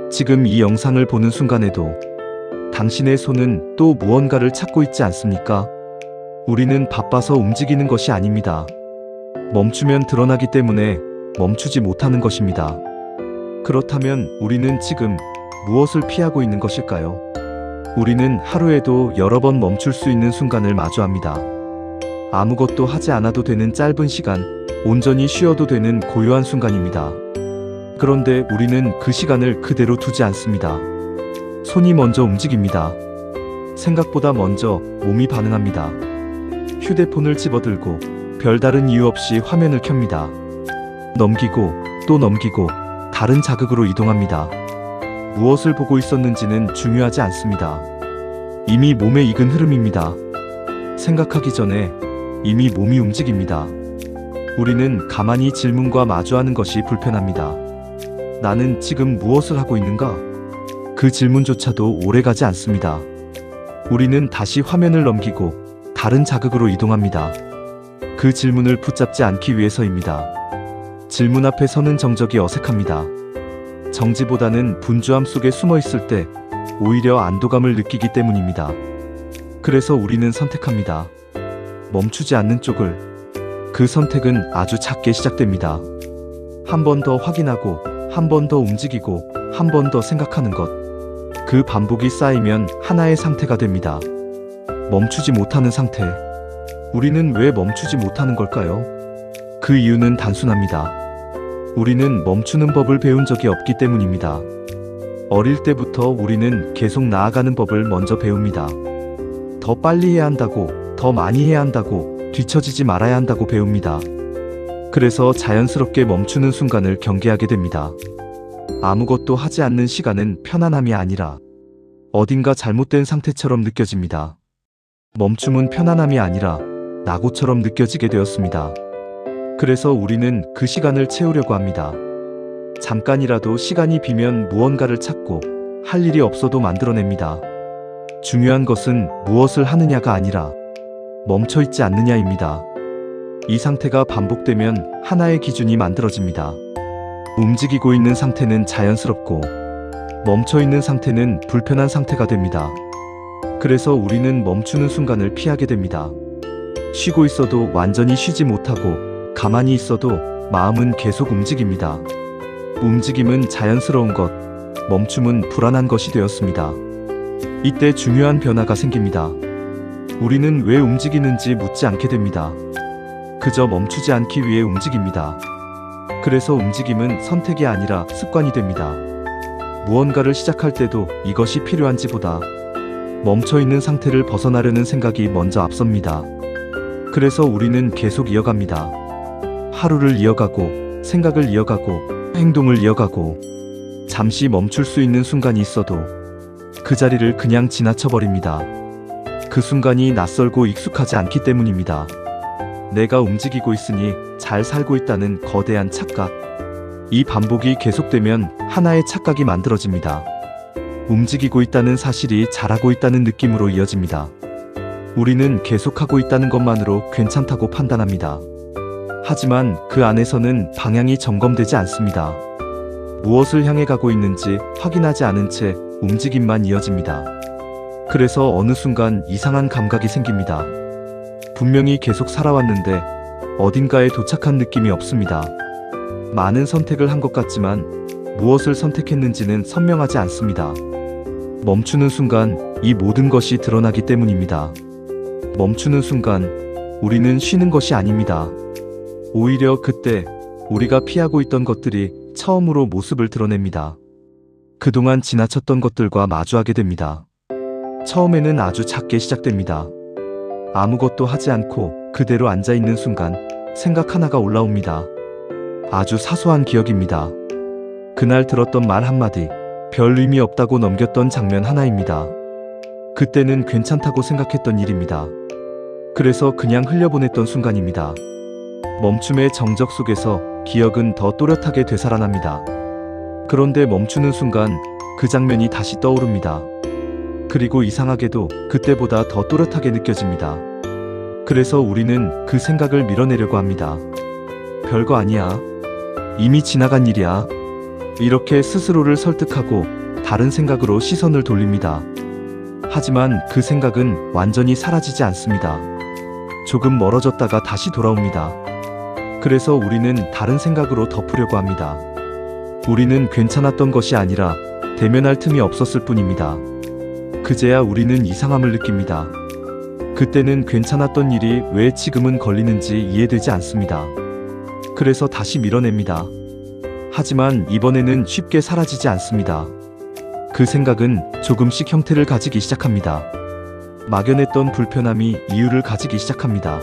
지금 이 영상을 보는 순간에도 당신의 손은 또 무언가를 찾고 있지 않습니까? 우리는 바빠서 움직이는 것이 아닙니다. 멈추면 드러나기 때문에 멈추지 못하는 것입니다. 그렇다면 우리는 지금 무엇을 피하고 있는 것일까요? 우리는 하루에도 여러 번 멈출 수 있는 순간을 마주합니다. 아무것도 하지 않아도 되는 짧은 시간, 온전히 쉬어도 되는 고요한 순간입니다. 그런데 우리는 그 시간을 그대로 두지 않습니다. 손이 먼저 움직입니다. 생각보다 먼저 몸이 반응합니다. 휴대폰을 집어들고 별다른 이유 없이 화면을 켭니다. 넘기고 또 넘기고 다른 자극으로 이동합니다. 무엇을 보고 있었는지는 중요하지 않습니다. 이미 몸에 익은 흐름입니다. 생각하기 전에 이미 몸이 움직입니다. 우리는 가만히 질문과 마주하는 것이 불편합니다. 나는 지금 무엇을 하고 있는가? 그 질문조차도 오래가지 않습니다. 우리는 다시 화면을 넘기고 다른 자극으로 이동합니다. 그 질문을 붙잡지 않기 위해서입니다. 질문 앞에 서는 정적이 어색합니다. 정지보다는 분주함 속에 숨어 있을 때 오히려 안도감을 느끼기 때문입니다. 그래서 우리는 선택합니다. 멈추지 않는 쪽을. 그 선택은 아주 작게 시작됩니다. 한 번 더 확인하고, 한 번 더 움직이고, 한 번 더 생각하는 것. 그 반복이 쌓이면 하나의 상태가 됩니다. 멈추지 못하는 상태. 우리는 왜 멈추지 못하는 걸까요? 그 이유는 단순합니다. 우리는 멈추는 법을 배운 적이 없기 때문입니다. 어릴 때부터 우리는 계속 나아가는 법을 먼저 배웁니다. 더 빨리 해야 한다고, 더 많이 해야 한다고, 뒤처지지 말아야 한다고 배웁니다. 그래서 자연스럽게 멈추는 순간을 경계하게 됩니다. 아무것도 하지 않는 시간은 편안함이 아니라 어딘가 잘못된 상태처럼 느껴집니다. 멈춤은 편안함이 아니라 낙오처럼 느껴지게 되었습니다. 그래서 우리는 그 시간을 채우려고 합니다. 잠깐이라도 시간이 비면 무언가를 찾고 할 일이 없어도 만들어냅니다. 중요한 것은 무엇을 하느냐가 아니라 멈춰있지 않느냐입니다. 이 상태가 반복되면 하나의 기준이 만들어집니다. 움직이고 있는 상태는 자연스럽고 멈춰있는 상태는 불편한 상태가 됩니다. 그래서 우리는 멈추는 순간을 피하게 됩니다. 쉬고 있어도 완전히 쉬지 못하고 가만히 있어도 마음은 계속 움직입니다. 움직임은 자연스러운 것, 멈춤은 불안한 것이 되었습니다. 이때 중요한 변화가 생깁니다. 우리는 왜 움직이는지 묻지 않게 됩니다. 그저 멈추지 않기 위해 움직입니다. 그래서 움직임은 선택이 아니라 습관이 됩니다. 무언가를 시작할 때도 이것이 필요한지보다 멈춰있는 상태를 벗어나려는 생각이 먼저 앞섭니다. 그래서 우리는 계속 이어갑니다. 하루를 이어가고, 생각을 이어가고, 행동을 이어가고, 잠시 멈출 수 있는 순간이 있어도 그 자리를 그냥 지나쳐버립니다. 그 순간이 낯설고 익숙하지 않기 때문입니다. 내가 움직이고 있으니 잘 살고 있다는 거대한 착각. 이 반복이 계속되면 하나의 착각이 만들어집니다. 움직이고 있다는 사실이 잘하고 있다는 느낌으로 이어집니다. 우리는 계속하고 있다는 것만으로 괜찮다고 판단합니다. 하지만 그 안에서는 방향이 점검되지 않습니다. 무엇을 향해 가고 있는지 확인하지 않은 채 움직임만 이어집니다. 그래서 어느 순간 이상한 감각이 생깁니다. 분명히 계속 살아왔는데 어딘가에 도착한 느낌이 없습니다. 많은 선택을 한 것 같지만 무엇을 선택했는지는 선명하지 않습니다. 멈추는 순간 이 모든 것이 드러나기 때문입니다. 멈추는 순간 우리는 쉬는 것이 아닙니다. 오히려 그때 우리가 피하고 있던 것들이 처음으로 모습을 드러냅니다. 그동안 지나쳤던 것들과 마주하게 됩니다. 처음에는 아주 작게 시작됩니다. 아무것도 하지 않고 그대로 앉아있는 순간 생각 하나가 올라옵니다. 아주 사소한 기억입니다. 그날 들었던 말 한마디, 별 의미 없다고 넘겼던 장면 하나입니다. 그때는 괜찮다고 생각했던 일입니다. 그래서 그냥 흘려보냈던 순간입니다. 멈춤의 정적 속에서 기억은 더 또렷하게 되살아납니다. 그런데 멈추는 순간 그 장면이 다시 떠오릅니다. 그리고 이상하게도 그때보다 더 또렷하게 느껴집니다. 그래서 우리는 그 생각을 밀어내려고 합니다. 별거 아니야. 이미 지나간 일이야. 이렇게 스스로를 설득하고 다른 생각으로 시선을 돌립니다. 하지만 그 생각은 완전히 사라지지 않습니다. 조금 멀어졌다가 다시 돌아옵니다. 그래서 우리는 다른 생각으로 덮으려고 합니다. 우리는 괜찮았던 것이 아니라 대면할 틈이 없었을 뿐입니다. 그제야 우리는 이상함을 느낍니다. 그때는 괜찮았던 일이 왜 지금은 걸리는지 이해되지 않습니다. 그래서 다시 밀어냅니다. 하지만 이번에는 쉽게 사라지지 않습니다. 그 생각은 조금씩 형태를 가지기 시작합니다. 막연했던 불편함이 이유를 가지기 시작합니다.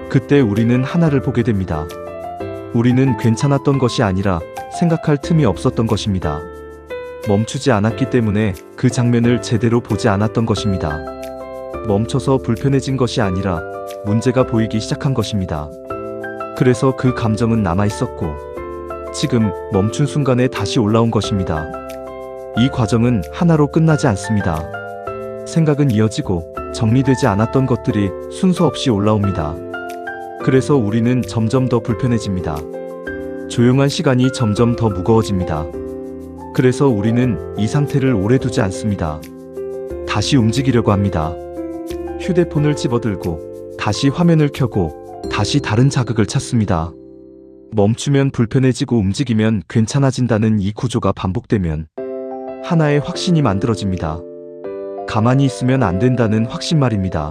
그때 우리는 하나를 보게 됩니다. 우리는 괜찮았던 것이 아니라 생각할 틈이 없었던 것입니다. 멈추지 않았기 때문에 그 장면을 제대로 보지 않았던 것입니다. 멈춰서 불편해진 것이 아니라 문제가 보이기 시작한 것입니다. 그래서 그 감정은 남아있었고 지금 멈춘 순간에 다시 올라온 것입니다. 이 과정은 하나로 끝나지 않습니다. 생각은 이어지고 정리되지 않았던 것들이 순서 없이 올라옵니다. 그래서 우리는 점점 더 불편해집니다. 조용한 시간이 점점 더 무거워집니다. 그래서 우리는 이 상태를 오래 두지 않습니다. 다시 움직이려고 합니다. 휴대폰을 집어들고 다시 화면을 켜고 다시 다른 자극을 찾습니다. 멈추면 불편해지고 움직이면 괜찮아진다는 이 구조가 반복되면 하나의 확신이 만들어집니다. 가만히 있으면 안 된다는 확신 말입니다.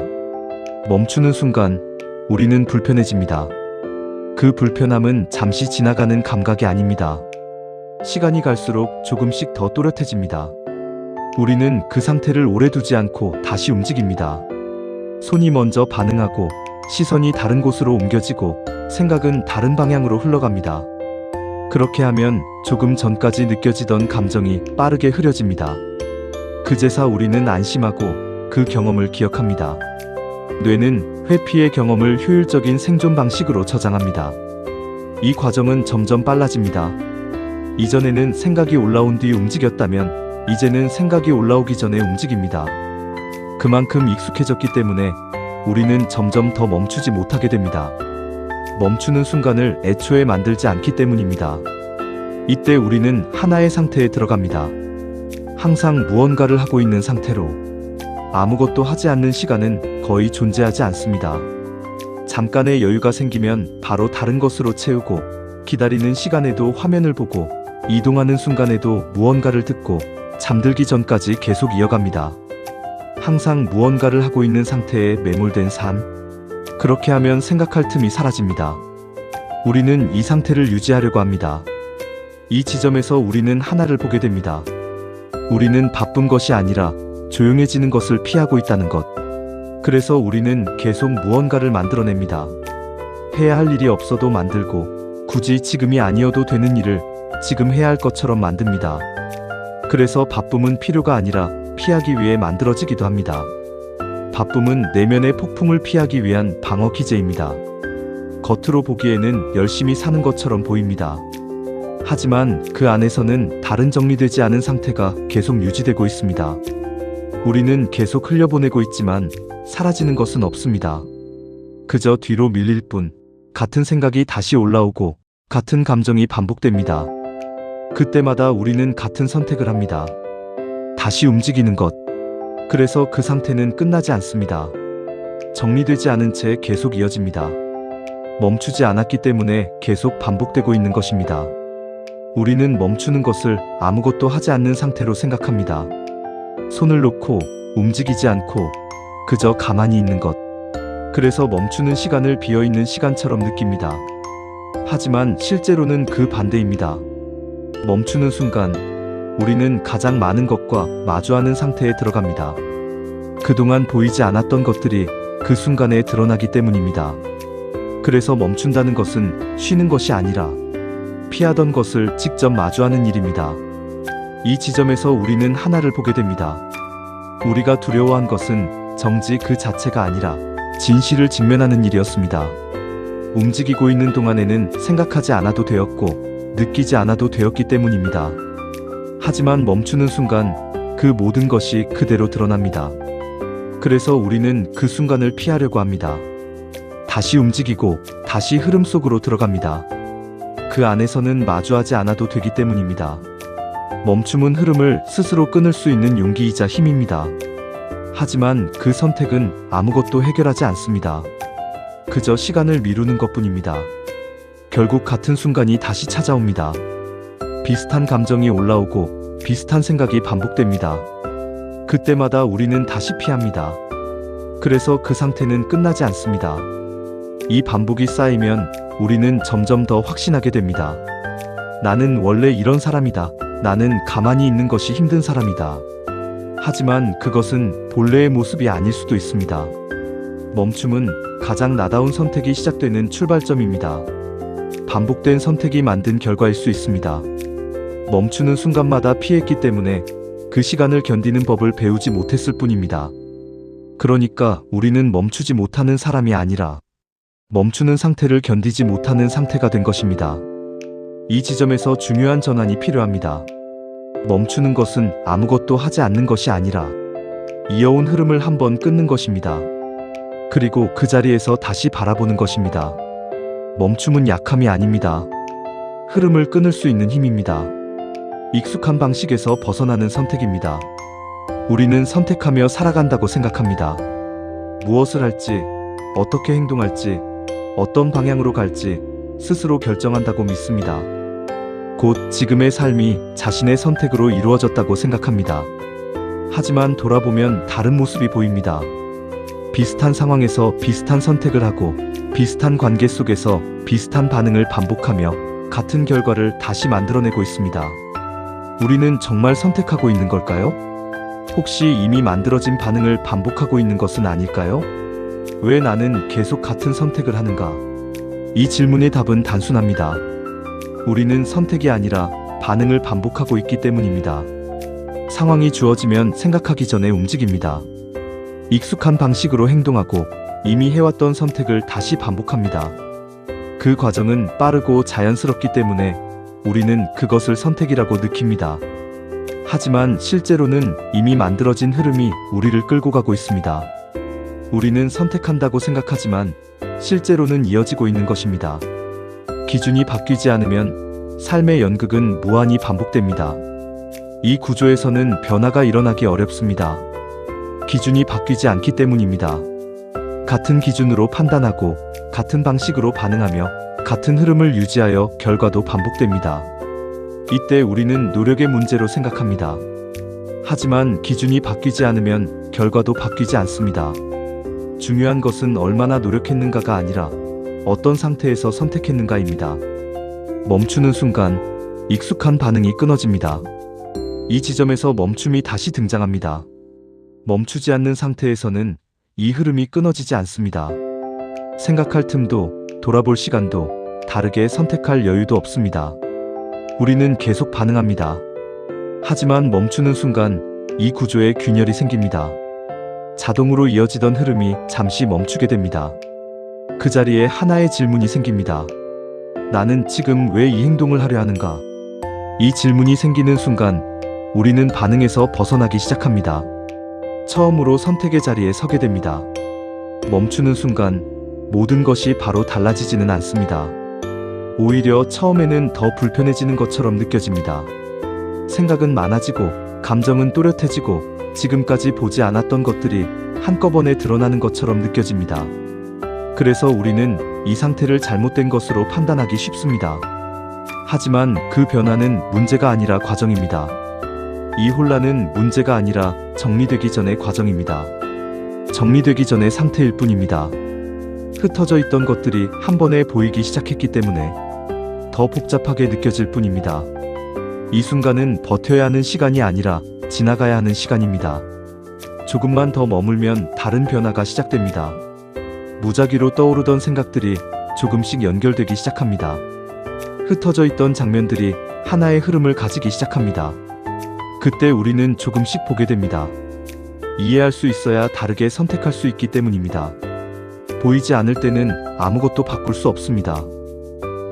멈추는 순간 우리는 불편해집니다. 그 불편함은 잠시 지나가는 감각이 아닙니다. 시간이 갈수록 조금씩 더 또렷해집니다. 우리는 그 상태를 오래 두지 않고 다시 움직입니다. 손이 먼저 반응하고 시선이 다른 곳으로 옮겨지고 생각은 다른 방향으로 흘러갑니다. 그렇게 하면 조금 전까지 느껴지던 감정이 빠르게 흐려집니다. 그제서 우리는 안심하고 그 경험을 기억합니다. 뇌는 회피의 경험을 효율적인 생존 방식으로 저장합니다. 이 과정은 점점 빨라집니다. 이전에는 생각이 올라온 뒤 움직였다면 이제는 생각이 올라오기 전에 움직입니다. 그만큼 익숙해졌기 때문에 우리는 점점 더 멈추지 못하게 됩니다. 멈추는 순간을 애초에 만들지 않기 때문입니다. 이때 우리는 하나의 상태에 들어갑니다. 항상 무언가를 하고 있는 상태로 아무것도 하지 않는 시간은 거의 존재하지 않습니다. 잠깐의 여유가 생기면 바로 다른 것으로 채우고 기다리는 시간에도 화면을 보고 이동하는 순간에도 무언가를 듣고 잠들기 전까지 계속 이어갑니다. 항상 무언가를 하고 있는 상태에 매몰된 삶. 그렇게 하면 생각할 틈이 사라집니다. 우리는 이 상태를 유지하려고 합니다. 이 지점에서 우리는 하나를 보게 됩니다. 우리는 바쁜 것이 아니라 조용해지는 것을 피하고 있다는 것. 그래서 우리는 계속 무언가를 만들어냅니다. 해야 할 일이 없어도 만들고 굳이 지금이 아니어도 되는 일을 지금 해야 할 것처럼 만듭니다. 그래서 바쁨은 필요가 아니라 피하기 위해 만들어지기도 합니다. 바쁨은 내면의 폭풍을 피하기 위한 방어 기제입니다. 겉으로 보기에는 열심히 사는 것처럼 보입니다. 하지만 그 안에서는 다른 정리되지 않은 상태가 계속 유지되고 있습니다. 우리는 계속 흘려보내고 있지만 사라지는 것은 없습니다. 그저 뒤로 밀릴 뿐 같은 생각이 다시 올라오고 같은 감정이 반복됩니다. 그때마다 우리는 같은 선택을 합니다. 다시 움직이는 것. 그래서 그 상태는 끝나지 않습니다. 정리되지 않은 채 계속 이어집니다. 멈추지 않았기 때문에 계속 반복되고 있는 것입니다. 우리는 멈추는 것을 아무것도 하지 않는 상태로 생각합니다. 손을 놓고 움직이지 않고 그저 가만히 있는 것. 그래서 멈추는 시간을 비어있는 시간처럼 느낍니다. 하지만 실제로는 그 반대입니다. 멈추는 순간 우리는 가장 많은 것과 마주하는 상태에 들어갑니다. 그동안 보이지 않았던 것들이 그 순간에 드러나기 때문입니다. 그래서 멈춘다는 것은 쉬는 것이 아니라 피하던 것을 직접 마주하는 일입니다. 이 지점에서 우리는 하나를 보게 됩니다. 우리가 두려워한 것은 정지 그 자체가 아니라 진실을 직면하는 일이었습니다. 움직이고 있는 동안에는 생각하지 않아도 되었고 느끼지 않아도 되었기 때문입니다. 하지만 멈추는 순간 그 모든 것이 그대로 드러납니다. 그래서 우리는 그 순간을 피하려고 합니다. 다시 움직이고 다시 흐름 속으로 들어갑니다. 그 안에서는 마주하지 않아도 되기 때문입니다. 멈춤은 흐름을 스스로 끊을 수 있는 용기이자 힘입니다. 하지만 그 선택은 아무것도 해결하지 않습니다. 그저 시간을 미루는 것뿐입니다. 결국 같은 순간이 다시 찾아옵니다. 비슷한 감정이 올라오고 비슷한 생각이 반복됩니다. 그때마다 우리는 다시 피합니다. 그래서 그 상태는 끝나지 않습니다. 이 반복이 쌓이면 우리는 점점 더 확신하게 됩니다. 나는 원래 이런 사람이다. 나는 가만히 있는 것이 힘든 사람이다. 하지만 그것은 본래의 모습이 아닐 수도 있습니다. 멈춤은 가장 나다운 선택이 시작되는 출발점입니다. 반복된 선택이 만든 결과일 수 있습니다. 멈추는 순간마다 피했기 때문에 그 시간을 견디는 법을 배우지 못했을 뿐입니다. 그러니까 우리는 멈추지 못하는 사람이 아니라 멈추는 상태를 견디지 못하는 상태가 된 것입니다. 이 지점에서 중요한 전환이 필요합니다. 멈추는 것은 아무것도 하지 않는 것이 아니라 이어온 흐름을 한번 끊는 것입니다. 그리고 그 자리에서 다시 바라보는 것입니다. 멈춤은 약함이 아닙니다. 흐름을 끊을 수 있는 힘입니다. 익숙한 방식에서 벗어나는 선택입니다. 우리는 선택하며 살아간다고 생각합니다. 무엇을 할지, 어떻게 행동할지, 어떤 방향으로 갈지 스스로 결정한다고 믿습니다. 곧 지금의 삶이 자신의 선택으로 이루어졌다고 생각합니다. 하지만 돌아보면 다른 모습이 보입니다. 비슷한 상황에서 비슷한 선택을 하고 비슷한 관계 속에서 비슷한 반응을 반복하며 같은 결과를 다시 만들어내고 있습니다. 우리는 정말 선택하고 있는 걸까요? 혹시 이미 만들어진 반응을 반복하고 있는 것은 아닐까요? 왜 나는 계속 같은 선택을 하는가? 이 질문의 답은 단순합니다. 우리는 선택이 아니라 반응을 반복하고 있기 때문입니다. 상황이 주어지면 생각하기 전에 움직입니다. 익숙한 방식으로 행동하고 이미 해왔던 선택을 다시 반복합니다. 그 과정은 빠르고 자연스럽기 때문에 우리는 그것을 선택이라고 느낍니다. 하지만 실제로는 이미 만들어진 흐름이 우리를 끌고 가고 있습니다. 우리는 선택한다고 생각하지만 실제로는 이어지고 있는 것입니다. 기준이 바뀌지 않으면 삶의 연극은 무한히 반복됩니다. 이 구조에서는 변화가 일어나기 어렵습니다. 기준이 바뀌지 않기 때문입니다. 같은 기준으로 판단하고 같은 방식으로 반응하며 같은 흐름을 유지하여 결과도 반복됩니다. 이때 우리는 노력의 문제로 생각합니다. 하지만 기준이 바뀌지 않으면 결과도 바뀌지 않습니다. 중요한 것은 얼마나 노력했는가가 아니라 어떤 상태에서 선택했는가입니다. 멈추는 순간 익숙한 반응이 끊어집니다. 이 지점에서 멈춤이 다시 등장합니다. 멈추지 않는 상태에서는 이 흐름이 끊어지지 않습니다. 생각할 틈도 돌아볼 시간도 다르게 선택할 여유도 없습니다. 우리는 계속 반응합니다. 하지만 멈추는 순간 이 구조에 균열이 생깁니다. 자동으로 이어지던 흐름이 잠시 멈추게 됩니다. 그 자리에 하나의 질문이 생깁니다. 나는 지금 왜 이 행동을 하려 하는가? 이 질문이 생기는 순간 우리는 반응에서 벗어나기 시작합니다. 처음으로 선택의 자리에 서게 됩니다. 멈추는 순간 모든 것이 바로 달라지지는 않습니다. 오히려 처음에는 더 불편해지는 것처럼 느껴집니다. 생각은 많아지고 감정은 또렷해지고 지금까지 보지 않았던 것들이 한꺼번에 드러나는 것처럼 느껴집니다. 그래서 우리는 이 상태를 잘못된 것으로 판단하기 쉽습니다. 하지만 그 변화는 문제가 아니라 과정입니다. 이 혼란은 문제가 아니라 정리되기 전의 과정입니다. 정리되기 전의 상태일 뿐입니다. 흩어져 있던 것들이 한 번에 보이기 시작했기 때문에 더 복잡하게 느껴질 뿐입니다. 이 순간은 버텨야 하는 시간이 아니라 지나가야 하는 시간입니다. 조금만 더 머물면 다른 변화가 시작됩니다. 무작위로 떠오르던 생각들이 조금씩 연결되기 시작합니다. 흩어져 있던 장면들이 하나의 흐름을 가지기 시작합니다. 그때 우리는 조금씩 보게 됩니다. 이해할 수 있어야 다르게 선택할 수 있기 때문입니다. 보이지 않을 때는 아무것도 바꿀 수 없습니다.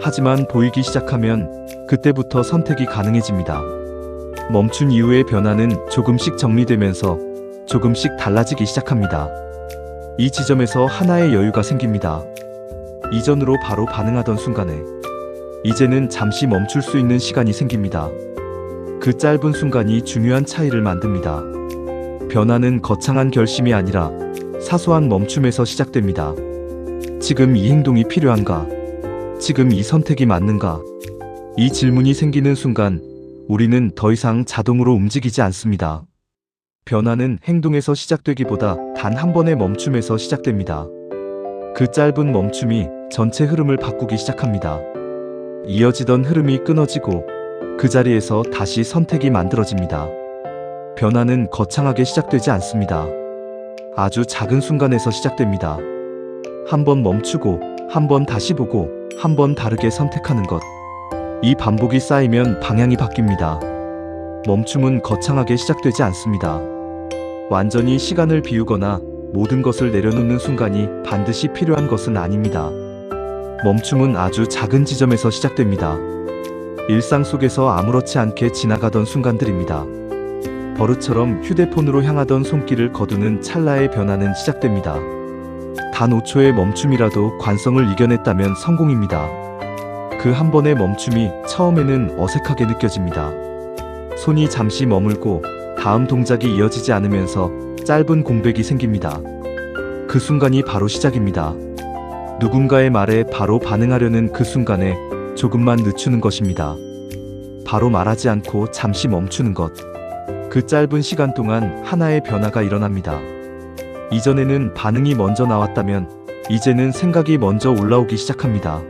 하지만 보이기 시작하면 그때부터 선택이 가능해집니다. 멈춘 이후의 변화는 조금씩 정리되면서 조금씩 달라지기 시작합니다. 이 지점에서 하나의 여유가 생깁니다. 이전으로 바로 반응하던 순간에 이제는 잠시 멈출 수 있는 시간이 생깁니다. 그 짧은 순간이 중요한 차이를 만듭니다. 변화는 거창한 결심이 아니라 사소한 멈춤에서 시작됩니다. 지금 이 행동이 필요한가? 지금 이 선택이 맞는가? 이 질문이 생기는 순간 우리는 더 이상 자동으로 움직이지 않습니다. 변화는 행동에서 시작되기보다 단 한 번의 멈춤에서 시작됩니다. 그 짧은 멈춤이 전체 흐름을 바꾸기 시작합니다. 이어지던 흐름이 끊어지고 그 자리에서 다시 선택이 만들어집니다. 변화는 거창하게 시작되지 않습니다. 아주 작은 순간에서 시작됩니다. 한 번 멈추고, 한 번 다시 보고, 한 번 다르게 선택하는 것. 이 반복이 쌓이면 방향이 바뀝니다. 멈춤은 거창하게 시작되지 않습니다. 완전히 시간을 비우거나 모든 것을 내려놓는 순간이 반드시 필요한 것은 아닙니다. 멈춤은 아주 작은 지점에서 시작됩니다. 일상 속에서 아무렇지 않게 지나가던 순간들입니다. 버릇처럼 휴대폰으로 향하던 손길을 거두는 찰나의 변화는 시작됩니다. 단 5초의 멈춤이라도 관성을 이겨냈다면 성공입니다. 그 한 번의 멈춤이 처음에는 어색하게 느껴집니다. 손이 잠시 머물고 다음 동작이 이어지지 않으면서 짧은 공백이 생깁니다. 그 순간이 바로 시작입니다. 누군가의 말에 바로 반응하려는 그 순간에 조금만 늦추는 것입니다. 바로 말하지 않고 잠시 멈추는 것. 그 짧은 시간 동안 하나의 변화가 일어납니다. 이전에는 반응이 먼저 나왔다면 이제는 생각이 먼저 올라오기 시작합니다.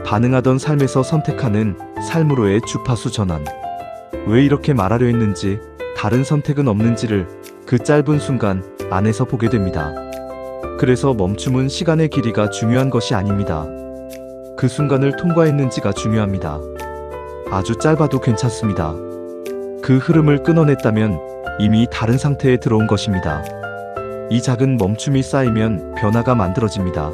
반응하던 삶에서 선택하는 삶으로의 주파수 전환. 왜 이렇게 말하려 했는지, 다른 선택은 없는지를 그 짧은 순간 안에서 보게 됩니다. 그래서 멈춤은 시간의 길이가 중요한 것이 아닙니다. 그 순간을 통과했는지가 중요합니다. 아주 짧아도 괜찮습니다. 그 흐름을 끊어냈다면 이미 다른 상태에 들어온 것입니다. 이 작은 멈춤이 쌓이면 변화가 만들어집니다.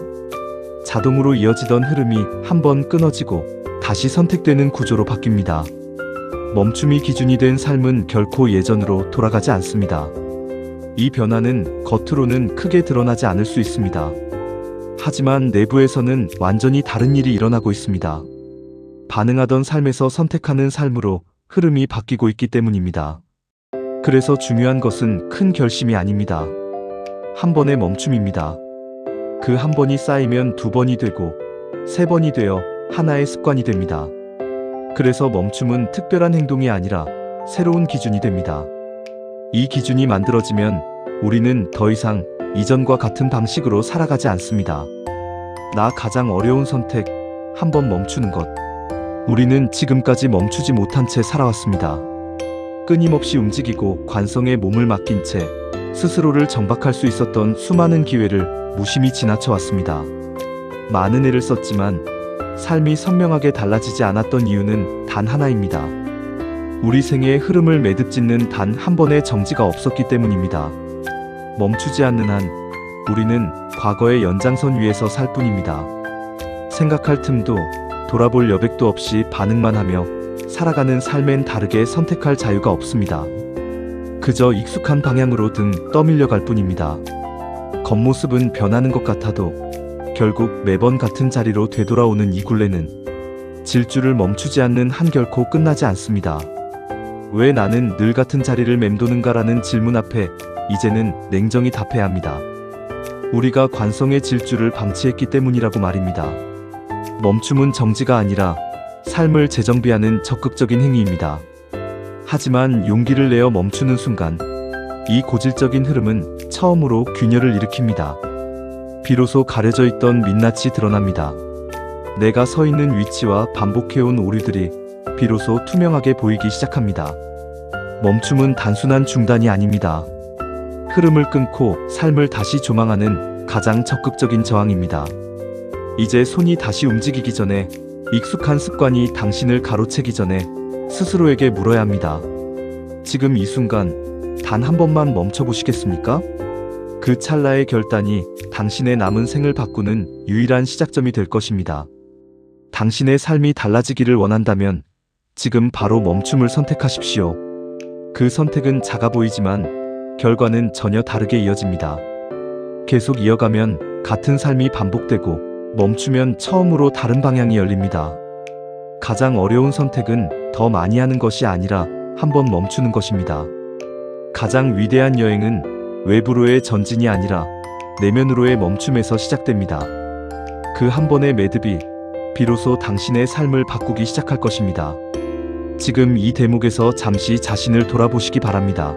자동으로 이어지던 흐름이 한번 끊어지고 다시 선택되는 구조로 바뀝니다. 멈춤이 기준이 된 삶은 결코 예전으로 돌아가지 않습니다. 이 변화는 겉으로는 크게 드러나지 않을 수 있습니다. 하지만 내부에서는 완전히 다른 일이 일어나고 있습니다. 반응하던 삶에서 선택하는 삶으로 흐름이 바뀌고 있기 때문입니다. 그래서 중요한 것은 큰 결심이 아닙니다. 한 번의 멈춤입니다. 그 한 번이 쌓이면 두 번이 되고 세 번이 되어 하나의 습관이 됩니다. 그래서 멈춤은 특별한 행동이 아니라 새로운 기준이 됩니다. 이 기준이 만들어지면 우리는 더 이상 이전과 같은 방식으로 살아가지 않습니다. 나 가장 어려운 선택, 한 번 멈추는 것. 우리는 지금까지 멈추지 못한 채 살아왔습니다. 끊임없이 움직이고 관성에 몸을 맡긴 채 스스로를 정박할 수 있었던 수많은 기회를 무심히 지나쳐왔습니다. 많은 애를 썼지만 삶이 선명하게 달라지지 않았던 이유는 단 하나입니다. 우리 생애의 흐름을 매듭짓는 단 한 번의 정지가 없었기 때문입니다. 멈추지 않는 한 우리는 과거의 연장선 위에서 살 뿐입니다. 생각할 틈도 돌아볼 여백도 없이 반응만 하며 살아가는 삶엔 다르게 선택할 자유가 없습니다. 그저 익숙한 방향으로 등 떠밀려 갈 뿐입니다. 겉모습은 변하는 것 같아도 결국 매번 같은 자리로 되돌아오는 이 굴레는 질주를 멈추지 않는 한 결코 끝나지 않습니다. 왜 나는 늘 같은 자리를 맴도는가라는 질문 앞에 이제는 냉정히 답해야 합니다. 우리가 관성의 질주를 방치했기 때문이라고 말입니다. 멈춤은 정지가 아니라 삶을 재정비하는 적극적인 행위입니다. 하지만 용기를 내어 멈추는 순간 이 고질적인 흐름은 처음으로 균열을 일으킵니다. 비로소 가려져 있던 민낯이 드러납니다. 내가 서 있는 위치와 반복해온 오류들이 비로소 투명하게 보이기 시작합니다. 멈춤은 단순한 중단이 아닙니다. 흐름을 끊고 삶을 다시 조망하는 가장 적극적인 저항입니다. 이제 손이 다시 움직이기 전에, 익숙한 습관이 당신을 가로채기 전에 스스로에게 물어야 합니다. 지금 이 순간 단 한 번만 멈춰보시겠습니까? 그 찰나의 결단이 당신의 남은 생을 바꾸는 유일한 시작점이 될 것입니다. 당신의 삶이 달라지기를 원한다면 지금 바로 멈춤을 선택하십시오. 그 선택은 작아 보이지만 결과는 전혀 다르게 이어집니다. 계속 이어가면 같은 삶이 반복되고 멈추면 처음으로 다른 방향이 열립니다. 가장 어려운 선택은 더 많이 하는 것이 아니라 한번 멈추는 것입니다. 가장 위대한 여행은 외부로의 전진이 아니라 내면으로의 멈춤에서 시작됩니다. 그 한 번의 매듭이 비로소 당신의 삶을 바꾸기 시작할 것입니다. 지금 이 대목에서 잠시 자신을 돌아보시기 바랍니다.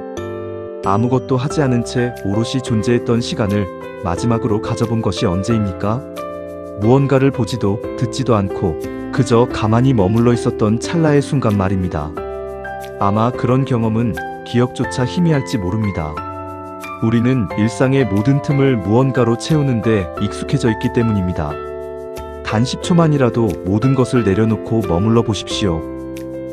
아무것도 하지 않은 채 오롯이 존재했던 시간을 마지막으로 가져본 것이 언제입니까? 무언가를 보지도 듣지도 않고 그저 가만히 머물러 있었던 찰나의 순간 말입니다. 아마 그런 경험은 기억조차 희미할지 모릅니다. 우리는 일상의 모든 틈을 무언가로 채우는데 익숙해져 있기 때문입니다. 단 10초만이라도 모든 것을 내려놓고 머물러 보십시오.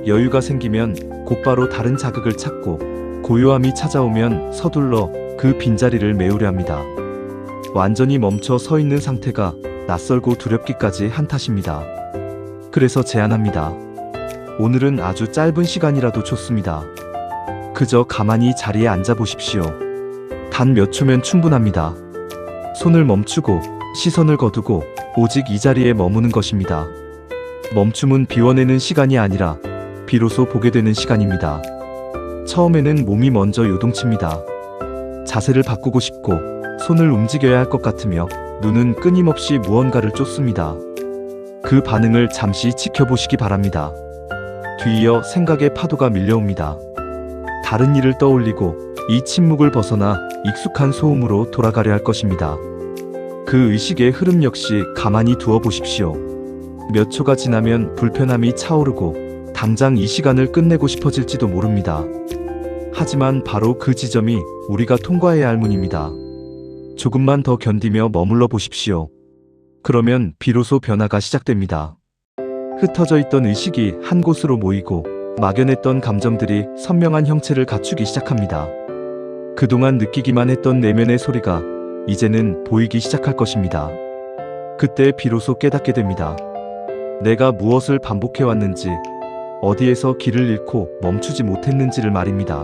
여유가 생기면 곧바로 다른 자극을 찾고 고요함이 찾아오면 서둘러 그 빈자리를 메우려 합니다. 완전히 멈춰 서 있는 상태가 낯설고 두렵기까지 한 탓입니다. 그래서 제안합니다. 오늘은 아주 짧은 시간이라도 좋습니다. 그저 가만히 자리에 앉아 보십시오. 단 몇 초면 충분합니다. 손을 멈추고 시선을 거두고 오직 이 자리에 머무는 것입니다. 멈춤은 비워내는 시간이 아니라 비로소 보게 되는 시간입니다. 처음에는 몸이 먼저 요동칩니다. 자세를 바꾸고 싶고 손을 움직여야 할 것 같으며 눈은 끊임없이 무언가를 쫓습니다. 그 반응을 잠시 지켜보시기 바랍니다. 뒤이어 생각의 파도가 밀려옵니다. 다른 일을 떠올리고 이 침묵을 벗어나 익숙한 소음으로 돌아가려 할 것입니다. 그 의식의 흐름 역시 가만히 두어 보십시오. 몇 초가 지나면 불편함이 차오르고 당장 이 시간을 끝내고 싶어질지도 모릅니다. 하지만 바로 그 지점이 우리가 통과해야 할 문입니다. 조금만 더 견디며 머물러 보십시오. 그러면 비로소 변화가 시작됩니다. 흩어져 있던 의식이 한 곳으로 모이고 막연했던 감정들이 선명한 형체를 갖추기 시작합니다. 그동안 느끼기만 했던 내면의 소리가 이제는 보이기 시작할 것입니다. 그때 비로소 깨닫게 됩니다. 내가 무엇을 반복해왔는지, 어디에서 길을 잃고 멈추지 못했는지를 말입니다.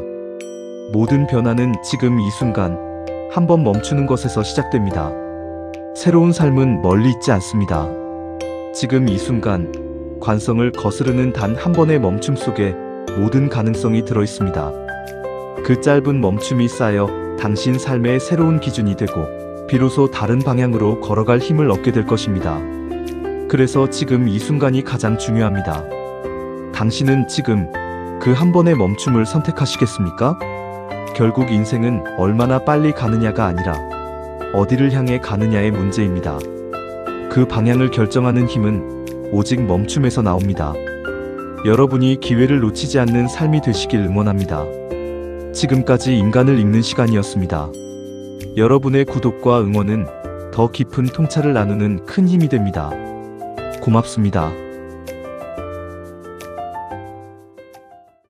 모든 변화는 지금 이 순간, 한번 멈추는 것에서 시작됩니다. 새로운 삶은 멀리 있지 않습니다. 지금 이 순간, 관성을 거스르는 단 한 번의 멈춤 속에 모든 가능성이 들어있습니다. 그 짧은 멈춤이 쌓여 당신 삶의 새로운 기준이 되고 비로소 다른 방향으로 걸어갈 힘을 얻게 될 것입니다. 그래서 지금 이 순간이 가장 중요합니다. 당신은 지금 그 한 번의 멈춤을 선택하시겠습니까? 결국 인생은 얼마나 빨리 가느냐가 아니라 어디를 향해 가느냐의 문제입니다. 그 방향을 결정하는 힘은 오직 멈춤에서 나옵니다. 여러분이 기회를 놓치지 않는 삶이 되시길 응원합니다. 지금까지 인간을 읽는 시간이었습니다. 여러분의 구독과 응원은 더 깊은 통찰을 나누는 큰 힘이 됩니다. 고맙습니다.